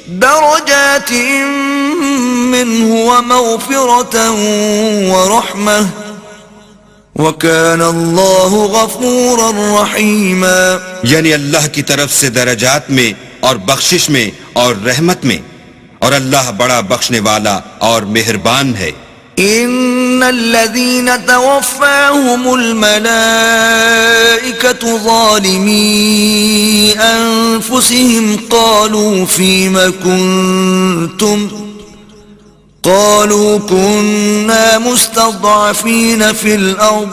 درجات منه ومغفرة ورحمة وكان الله غفورا رحيما. یعنی اللہ کی طرف سے درجات میں اور بخشش میں اور رحمت میں، اور اللہ بڑا بخشنے والا اور مہربان ہے. ان الذين توفاهم الملائكة ظالمي انفسهم قالوا فيما كنتم قالوا كنا مستضعفين في الارض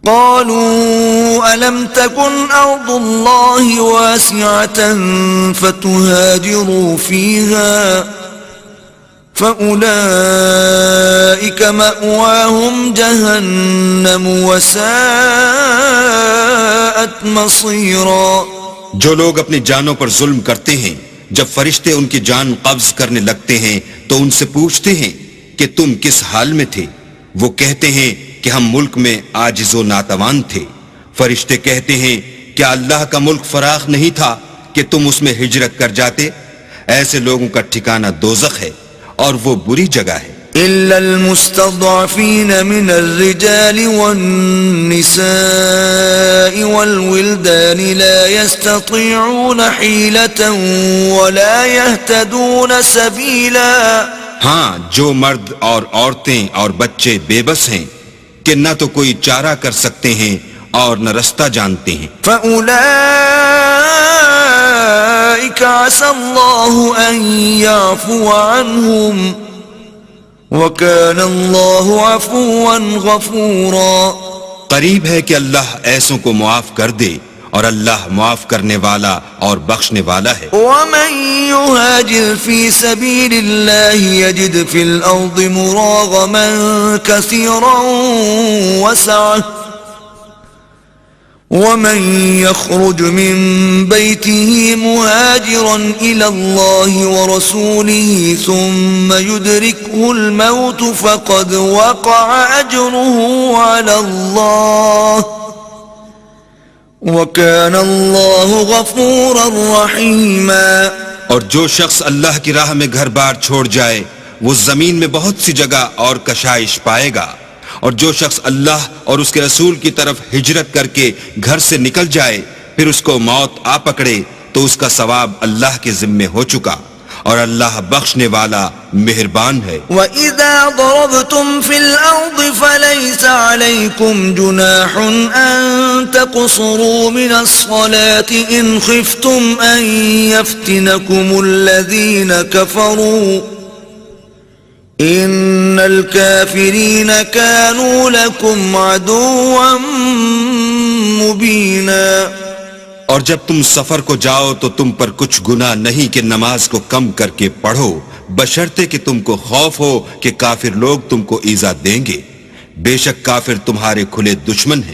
قالوا ألم تكن أرض الله واسعة فتهاجروا فيها فأولئك مأواهم جهنم وساءت مصيرا. جو لوگ اپنی جانوں پر ظلم کرتے ہیں، جب فرشتے ان کی جان قبض کرنے لگتے ہیں تو ان سے پوچھتے ہیں کہ تم کس حال میں تھے؟ وہ کہتے ہیں کہ ہم ملک میں عاجز و ناتوان تھے. فرشتے کہتے ہیں کیا اللہ کا ملک فراخ نہیں تھا کہ تم اس میں ہجرت کر جاتے؟ ایسے لوگوں کا ٹھکانہ دوزخ ہے اور وہ بری جگہ ہے. إلا المستضعفين من الرجال والنساء والولدان لا يستطيعون حيلة ولا يهتدون سبيلا. ہاں، جو مرد اور عورتیں اور بچے بے بس ہیں کہ نہ تو کوئی چارہ کر سکتے ہیں اور نہ رستہ جانتے ہیں. فَأُولَئِكَ عَسَى اللَّهُ أَن يَعْفُوَ عَنْهُمْ وَكَانَ اللَّهُ عَفُوًّا غَفُورًا. قریب ہے کہ اللہ ایسوں کو معاف کر دے اور اللہ معاف کرنے والا اور بخشنے والا ہے. وَمَن يُهَاجِرْ فِي سَبِيلِ اللَّهِ يَجِدْ فِي الْأَرْضِ مُرَاغَمًا كَثِيرًا وَسَعَةً وَمَن يَخْرُجْ مِن بَيْتِهِ مُهَاجِرًا إِلَى اللَّهِ وَرَسُولِهِ ثُمَّ يُدْرِكْهُ الْمَوْتُ فَقَدْ وَقَعَ أَجْرُهُ عَلَى اللَّهِ وَكَانَ اللَّهُ غَفُورًا رَحِيمًا. اور جو شخص اللہ کی راہ میں گھر بار چھوڑ جائے وہ زمین میں بہت سی جگہ اور کشائش پائے گا، اور جو شخص اللہ اور اس کے رسول کی طرف ہجرت کر کے گھر سے نکل جائے پھر اس کو موت آ پکڑے تو اس کا ثواب اللہ کے ذمے ہو چکا، اور اللہ بخشنے والا مہربان ہے. وَإِذَا ضَرَبْتُمْ فِي الْأَرْضِ فَلَيْسَ عَلَيْكُمْ جُنَاحٌ أَن تَقْصُرُوا مِنَ الصَّلَاةِ إِنْ خِفْتُمْ أَن يَفْتِنَكُمُ الَّذِينَ كَفَرُوا إِنَّ الْكَافِرِينَ كَانُوا لَكُمْ عَدُوًّا مُبِينًا. اور جب تم سفر کو جاؤ تو تم پر کچھ گناہ نہیں کہ نماز کو کم کر کے پڑھو، بشرطے کہ تم کو خوف ہو کہ کافر لوگ تم کو ایذا دیں گے. بے شک کافر تمہارے کھلے دشمن ہیں.